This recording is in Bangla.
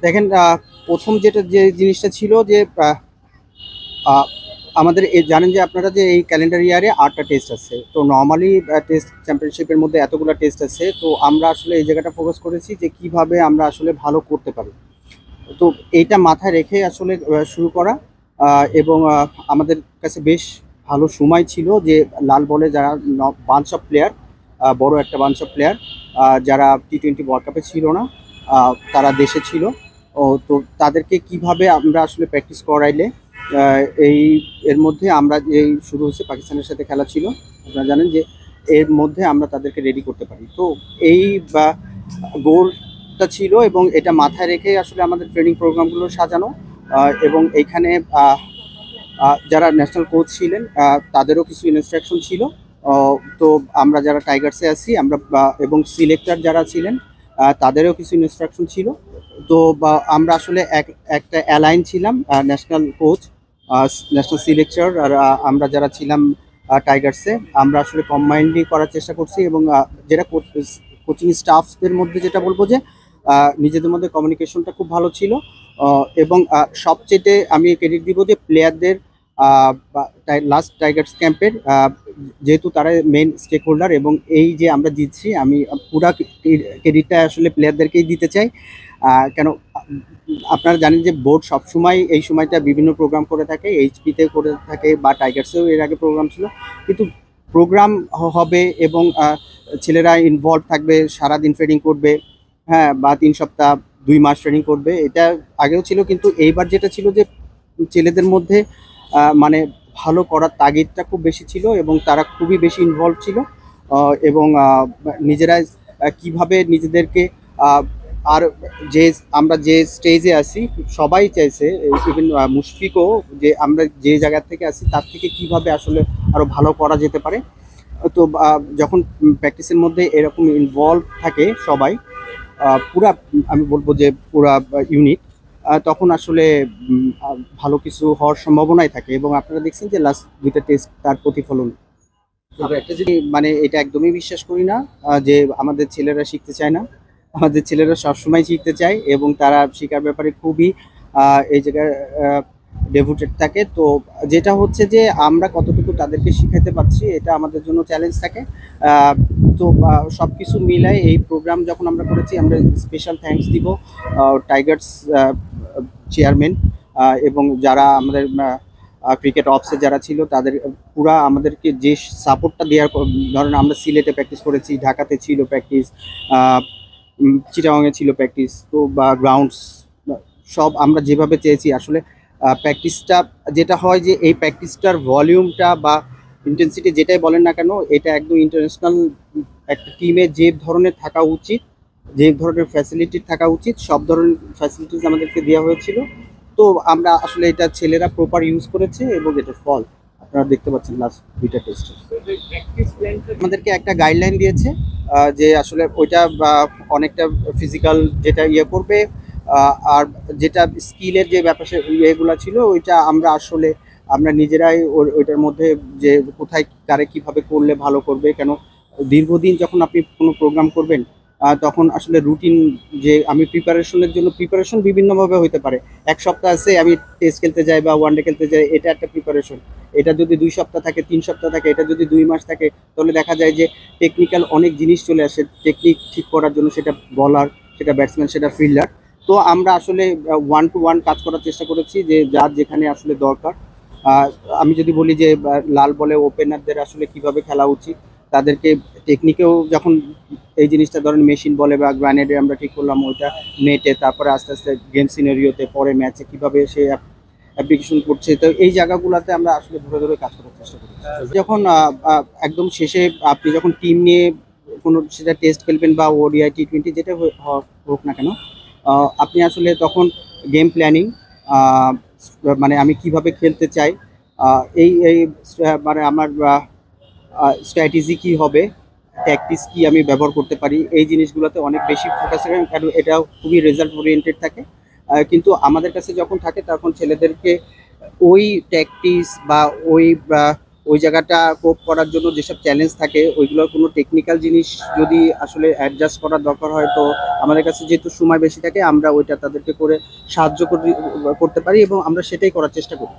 দেখেন, প্রথম যে জিনিসটা ছিল যে আহ, আমাদের জানেন যে আপনারা যে এই ক্যালেন্ডার ইয়ারে 8টা টেস্ট আছে। তো নর্মালি টেস্ট চ্যাম্পিয়নশিপের মধ্যে এতগুলো টেস্ট আছে, তো আমরা আসলে এই জায়গাটা ফোকাস করেছি যে কিভাবে আমরা আসলে ভালো করতে পারি। তো এইটা মাথায় রেখে আসলে শুরু করা। এবং আমাদের কাছে বেশ ভালো সময় ছিল যে লাল বলে যারা বাঞ্চ অফ প্লেয়ার, বড় একটা বাঞ্চ অফ প্লেয়ার যারা T20 ওয়ার্ল্ড কাপে ছিল না, তারা দেশে ছিল। তো তাদেরকে কিভাবে আমরা আসলে প্র্যাকটিস করাইলে এই এর মধ্যে আমরা এই শুরু হচ্ছে পাকিস্তানের সাথে খেলা ছিল, আপনারা জানেন যে এর মধ্যে আমরা তাদেরকে রেডি করতে পারি। তো এই গোলটা ছিল এবং এটা মাথায় রেখে আসলে আমাদের ট্রেনিং প্রোগ্রামগুলো সাজানো। এবং এইখানে যারা ন্যাশনাল কোচ ছিলেন তাদেরও কিছু ইনস্ট্রাকশন ছিল। তো আমরা যারা টাইগার্সে আছি আমরা এবং সিলেক্টর যারা ছিলেন তাদেরও কিছু ইনস্ট্রাকশন ছিল। তো আমরা আসলে একটা অ্যালাইন ছিলাম, ন্যাশনাল কোচ, ন্যাশনাল সিলেক্টর, আর আমরা যারা ছিলাম টাইগার্সে, আমরা আসলে কম্বাইন্ডলি করার চেষ্টা করছি। এবং যেটা কোচিং স্টাফদের মধ্যে যেটা বলবো যে নিজেদের মধ্যে কমিউনিকেশনটা খুব ভালো ছিল। এবং সবচেয়ে আমি ক্রেডিট দিব যে প্লেয়ারদের, লাস্ট টাইগার্স ক্যাম্পের, যেহেতু তারা মেন স্টেক হোল্ডার এবং এই যে আমরা দিচ্ছি, আমি পুরা ক্রেডিটটা আসলে প্লেয়ারদেরকেই দিতে চাই। কেন আপনারা জানেন যে বোর্ড সবসময় এই সময়টা বিভিন্ন প্রোগ্রাম করে থাকে, এইচপিতে করে থাকে বা টাইগার্সেও এর আগে প্রোগ্রাম ছিল। কিন্তু প্রোগ্রাম হবে এবং ছেলেরা ইনভলভ থাকবে, সারাদিন ট্রেনিং করবে, হ্যাঁ, বা 3 সপ্তাহ 2 মাস ট্রেনিং করবে, এটা আগেও ছিল। কিন্তু এইবার যেটা ছিল যে ছেলেদের মধ্যে মানে ভালো করার তাগিদটা খুব বেশি ছিল এবং তারা খুবই বেশি ইনভলভ ছিল। এবং নিজেরা কিভাবে নিজেদেরকে আর যে আমরা যে স্টেজে আছি সবাই চাইছে, ইভেন মুশফিকও, যে আমরা যে জায়গা থেকে আছি তার থেকে কিভাবে আসলে আরো ভালো করা যেতে পারে। তো যখন প্র্যাকটিসের মধ্যে এরকম ইনভলভ থাকে সবাই, পুরা, আমি বলবো যে পুরা ইউনিট, তখন আসলে ভালো কিছু হওয়ার সম্ভাবনাই থাকে। এবং আপনারা দেখছেন যে লাস্ট 2টা টেস্ট তার প্রতিফলন। তবে একটা যদি মানে এটা একদমই বিশ্বাস করি না যে আমাদের ছেলেরা শিখতে চায় না। আমাদের ছেলেরা সবসময় শিখতে চায় এবং তারা শেখার ব্যাপারে খুবই এই জায়গায় ডেভোটেড থাকে। তো যেটা হচ্ছে যে আমরা কতটুকু তাদেরকে শিখাতে পারছি এটা আমাদের জন্য চ্যালেঞ্জ থাকে। আহ, তো সব কিছু মিলাই এই প্রোগ্রাম যখন আমরা করেছি, আমরা স্পেশাল থ্যাঙ্কস দিব টাইগার্স চেয়ারম্যান এবং যারা আমাদের ক্রিকেট অফিসে যারা ছিল তাদের পুরা আমাদেরকে যে সাপোর্টটা দেওয়ার। ধরেন আমরা সিলেটে প্র্যাকটিস করেছি, ঢাকাতে ছিল প্র্যাকটিস, চিটাগাংয়ে ছিল প্র্যাকটিস, তো বা গ্রাউন্ডস সব আমরা যেভাবে চেয়েছি আসলে প্র্যাকটিসটা যেটা হয় যে এই প্র্যাকটিসটার ভলিউমটা বা ইন্টেন্সিটি যেটাই বলেন না কেন, এটা একদম ইন্টারন্যাশনাল একটা টিমে যে ধরনের থাকা উচিত, যে ধরনের ফ্যাসিলিটি থাকা উচিত, সব ধরনের ফ্যাসিলিটিস আমাদেরকে দেওয়া হয়েছিল। তো আমরা আসলে এটা ছেলেরা প্রপার ইউজ করেছে এবং এটার ফল আপনারা দেখতে পাচ্ছেন লাস্ট 2টা টেস্টে। আমাদেরকে একটা গাইডলাইন দিয়েছে যে আসলে ওইটা অনেকটা ফিজিক্যাল যেটা ইয়ে করবে, আর যেটা স্কিলের যে ব্যাপার ইয়েগুলো ছিল ওইটা আমরা আসলে আমরা নিজেরাই ওইটার মধ্যে যে কোথায় কারে কিভাবে করলে ভালো করবে। কেন দীর্ঘদিন যখন আপনি কোনো প্রোগ্রাম করবেন তখন আসলে রুটিন, যে আমি প্রিপারেশনের জন্য প্রিপারেশন বিভিন্নভাবে হতে পারে। 1 সপ্তাহ আছে আমি টেস্ট খেলতে যাই বা ওয়ানডে খেলতে যাই, এটা একটা প্রিপারেশন। এটা যদি 2 সপ্তাহ থাকে, 3 সপ্তাহ থাকে, এটা যদি 2 মাস থাকে, তাহলে দেখা যায় যে টেকনিক্যাল অনেক জিনিস চলে আসে টেকনিক ঠিক করার জন্য, সেটা বলার, সেটা ব্যাটসম্যান, সেটা ফিল্ডার। তো আমরা আসলে 1 to 1 কাজ করার চেষ্টা করেছি যে যার যেখানে আসলে দরকার। আহ, আমি যদি বলি যে লাল বলে ওপেনারদের আসলে কিভাবে খেলা উচিত, তাদেরকে টেকনিকেও যখন এই জিনিসটা ধরেন মেশিন বলে বা গ্রানেডে আমরা ঠিক করলাম ওইটা নেটে, তারপরে আস্তে আস্তে গেম সিনারিওতে, পরে ম্যাচে কিভাবে সে অ্যাপ্লিকেশন করছে, তো এই জায়গাগুলোতে আমরা আসলে ধরে ধরে কাজ করার চেষ্টা করি। যখন একদম শেষে আপনি যখন টিম নিয়ে কোনো সেটা টেস্ট খেলবেন বা ওডিআই T20 যেটা হোক না কেন, আপনি আসলে তখন গেম প্ল্যানিং, মানে আমি কিভাবে খেলতে চাই, এই এই মানে আমার স্ট্র্যাটেজি কি হবে, ট্যাকটিক্স কি আমি ব্যবহার করতে পারি, এই জিনিসগুলোতে অনেক বেশি ফোকাস থাকে কারণ এটা খুবই রেজাল্ট ওরিয়েন্টেড থাকে। কিন্তু আমাদের কাছে যখন থাকে তখন ছেলেদেরকে ওই ট্যাকটিক্স বা ওই ওই জায়গাটা কোপ করার জন্য যেসব চ্যালেঞ্জ থাকে ওইগুলোর কোনো টেকনিক্যাল জিনিস যদি আসলে অ্যাডজাস্ট করার দরকার হয়, তো আমাদের কাছে যেহেতু সময় বেশি থাকে আমরা ওইটা তাদেরকে করে সাহায্য করতে পারি এবং আমরা সেটাই করার চেষ্টা করি।